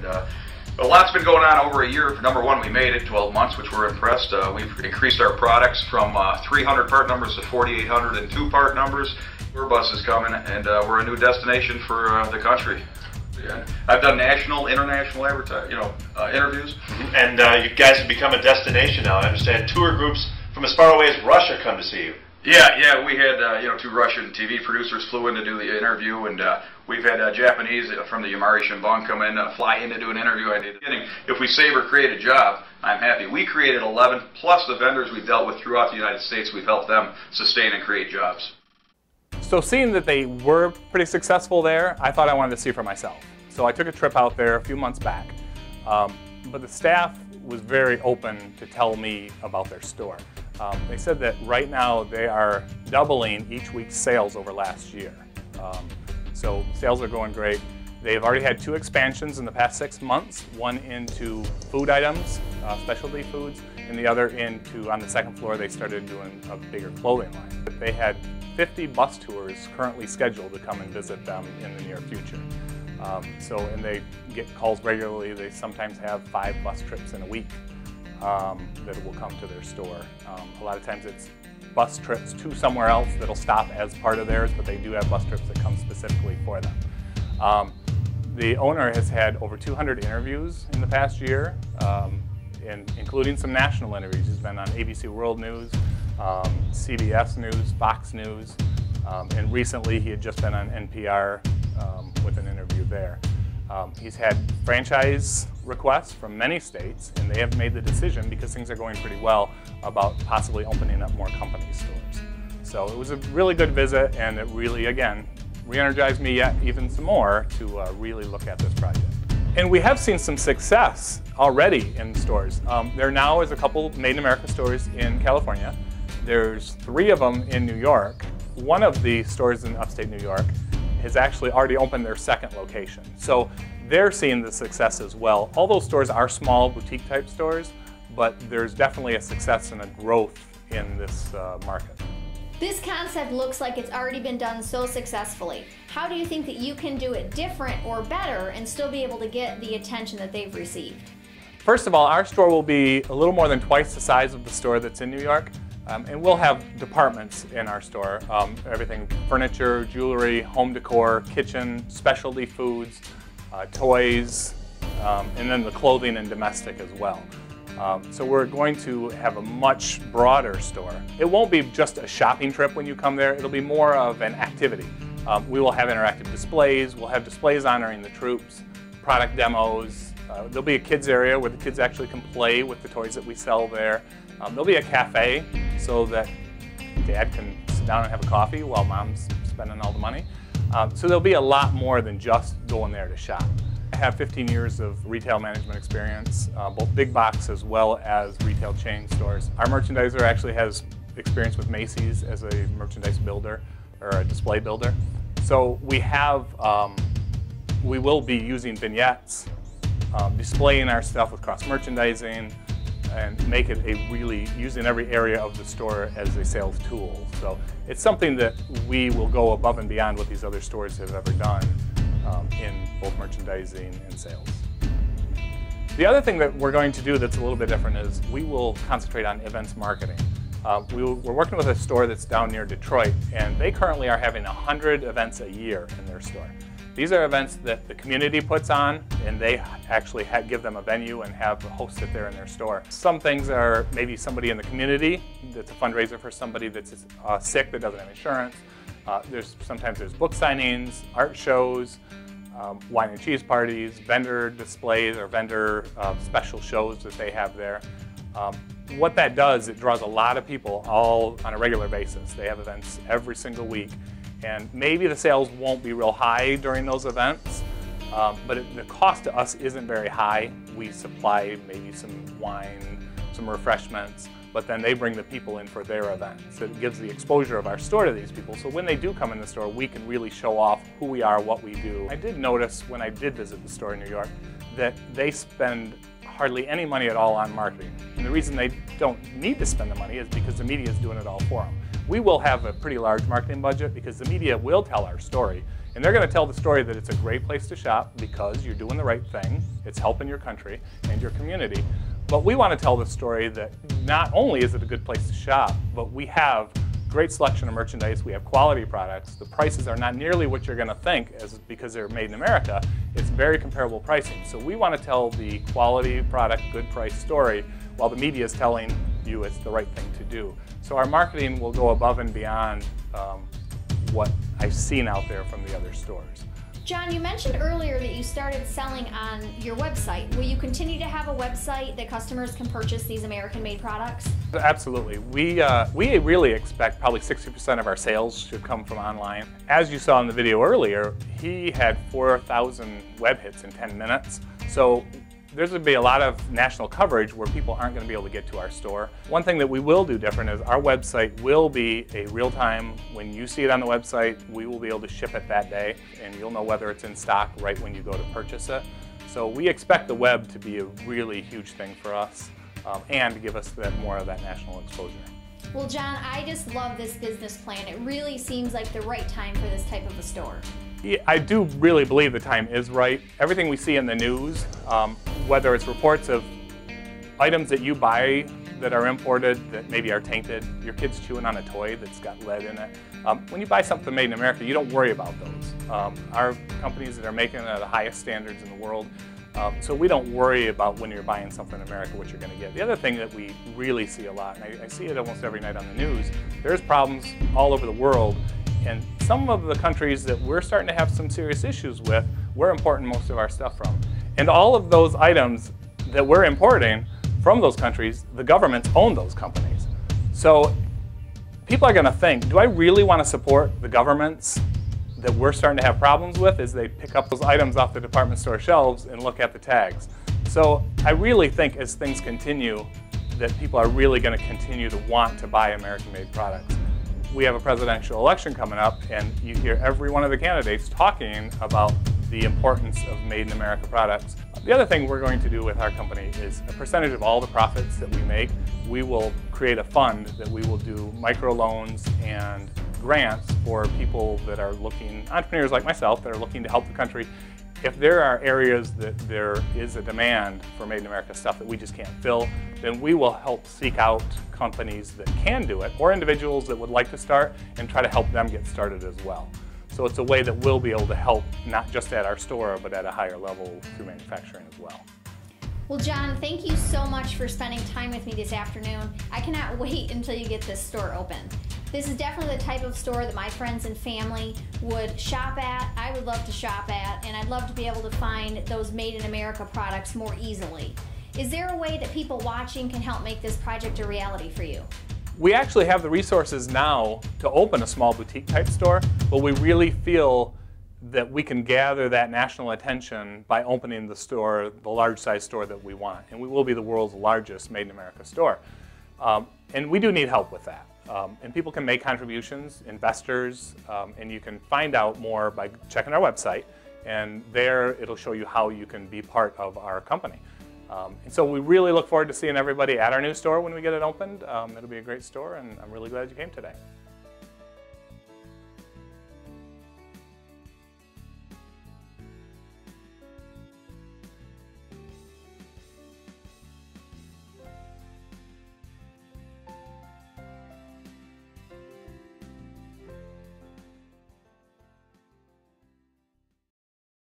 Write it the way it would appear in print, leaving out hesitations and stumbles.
And a lot's been going on over a year. Number one, we made it 12 months, which we're impressed. We've increased our products from 300 part numbers to 4,802 part numbers. Tour bus is coming, and we're a new destination for the country. Yeah. I've done national, international interviews. And you guys have become a destination now. I understand tour groups from as far away as Russia come to see you. Yeah, we had 2 Russian TV producers flew in to do the interview, and we've had Japanese from the Yamari Shimbun come in, fly in to do an interview. If we save or create a job, I'm happy. We created 11, plus the vendors we've dealt with throughout the United States, we've helped them sustain and create jobs. So seeing that they were pretty successful there, I thought I wanted to see for myself. So I took a trip out there a few months back, but the staff was very open to tell me about their store. They said that right now they are doubling each week's sales over last year. So sales are going great. They've already had 2 expansions in the past 6 months, one into food items, specialty foods, and the other into, on the second floor, they started doing a bigger clothing line. They had 50 bus tours currently scheduled to come and visit them in the near future. And they get calls regularly. They sometimes have 5 bus trips in a week that will come to their store. A lot of times it's bus trips to somewhere else that'll stop as part of theirs, but they do have bus trips that come specifically for them. The owner has had over 200 interviews in the past year, including some national interviews. He's been on ABC World News, CBS News, Fox News, and recently he had just been on NPR with an interview there. He's had franchise requests from many states, and they have made the decision, because things are going pretty well, about possibly opening up more company stores. So it was a really good visit, and it really, again, re-energized me yet even some more to really look at this project. And we have seen some success already in stores. There now is a couple Made in America stores in California. There's 3 of them in New York. One of the stores in upstate New York has actually already opened their 2nd location. So they're seeing the success as well. All those stores are small boutique type stores, but there's definitely a success and a growth in this market. This concept looks like it's already been done so successfully. How do you think that you can do it different or better and still be able to get the attention that they've received? First of all, our store will be a little more than twice the size of the store that's in New York. And we'll have departments in our store, everything furniture, jewelry, home decor, kitchen, specialty foods, toys, and then the clothing and domestic as well. So we're going to have a much broader store. It won't be just a shopping trip when you come there, it'll be more of an activity. We will have interactive displays, we'll have displays honoring the troops, product demos. There'll be a kids area where the kids actually can play with the toys that we sell there. There'll be a cafe so that Dad can sit down and have a coffee while Mom's spending all the money. So there'll be a lot more than just going there to shop. I have 15 years of retail management experience, both big box as well as retail chain stores. Our merchandiser actually has experience with Macy's as a merchandise builder or a display builder. So we have, we will be using vignettes, displaying our stuff with cross-merchandising, and make it using every area of the store as a sales tool. So it's something that we will go above and beyond what these other stores have ever done in both merchandising and sales. The other thing that we're going to do that's a little bit different is we will concentrate on events marketing. We're working with a store that's down near Detroit, and they currently are having 100 events a year in their store. These are events that the community puts on, and they actually give them a venue and host it there in their store. Some things are maybe somebody in the community that's a fundraiser for somebody that's sick that doesn't have insurance. Sometimes there's book signings, art shows, wine and cheese parties, vendor displays or vendor special shows that they have there. What that does, it draws a lot of people all on a regular basis. They have events every single week. And maybe the sales won't be real high during those events, but the cost to us isn't very high. We supply maybe some wine, some refreshments, but then they bring the people in for their event. So it gives the exposure of our store to these people. So when they do come in the store, we can really show off who we are, what we do. I did notice when I did visit the store in New York that they spend hardly any money at all on marketing. And the reason they don't need to spend the money is because the media is doing it all for them. We will have a pretty large marketing budget because the media will tell our story And they're going to tell the story that it's a great place to shop because you're doing the right thing, it's helping your country and your community. But we want to tell the story that not only is it a good place to shop, but we have great selection of merchandise, we have quality products, the prices are not nearly what you're going to think because they're made in America. It's very comparable pricing. So we want to tell the quality product, good price story while the media is telling you it's the right thing to do. So our marketing will go above and beyond what I've seen out there from the other stores. John, you mentioned earlier that you started selling on your website. Will you continue to have a website that customers can purchase these American-made products? Absolutely. We really expect probably 60% of our sales should come from online. As you saw in the video earlier, he had 4,000 web hits in 10 minutes. So there's going to be a lot of national coverage where people aren't going to be able to get to our store. One thing that we will do different is our website will be a real-time, when you see it on the website, we will be able to ship it that day, and you'll know whether it's in stock right when you go to purchase it. So we expect the web to be a really huge thing for us and to give us more of that national exposure. Well, John, I just love this business plan. It really seems like the right time for this type of a store. Yeah, I do really believe the time is right. Everything we see in the news, whether it's reports of items that you buy that are imported that maybe are tainted, your kid's chewing on a toy that's got lead in it. When you buy something made in America, you don't worry about those. Our companies that are making it are the highest standards in the world, so we don't worry about when you're buying something in America what you're going to get. The other thing that we really see a lot, and I see it almost every night on the news, there's problems all over the world. And some of the countries that we're starting to have some serious issues with, we're importing most of our stuff from. And all of those items that we're importing from those countries, the governments own those companies. So people are going to think, do I really want to support the governments that we're starting to have problems with as they pick up those items off the department store shelves and look at the tags? So I really think as things continue that people are really going to continue to want to buy American-made products. We have a presidential election coming up, and you hear every one of the candidates talking about the importance of made-in-America products. The other thing we're going to do with our company is a percentage of all the profits that we make, we will create a fund that we will do microloans and grants for people that are looking, entrepreneurs like myself, that are looking to help the country. If there are areas that there is a demand for made-in-America stuff that we just can't fill, then we will help seek out companies that can do it, or individuals that would like to start, and try to help them get started as well. So it's a way that we'll be able to help, not just at our store, but at a higher level through manufacturing as well. Well, John, thank you so much for spending time with me this afternoon. I cannot wait until you get this store open. This is definitely the type of store that my friends and family would shop at, I would love to shop at, and I'd love to be able to find those made-in-America products more easily. Is there a way that people watching can help make this project a reality for you? We actually have the resources now to open a small boutique type store, but we really feel that we can gather that national attention by opening the store, the large size store that we want. And we will be the world's largest made-in-America store. And we do need help with that. And people can make contributions, investors, and you can find out more by checking our website. And there it'll show you how you can be part of our company. And so we really look forward to seeing everybody at our new store when we get it opened. It'll be a great store, and I'm really glad you came today.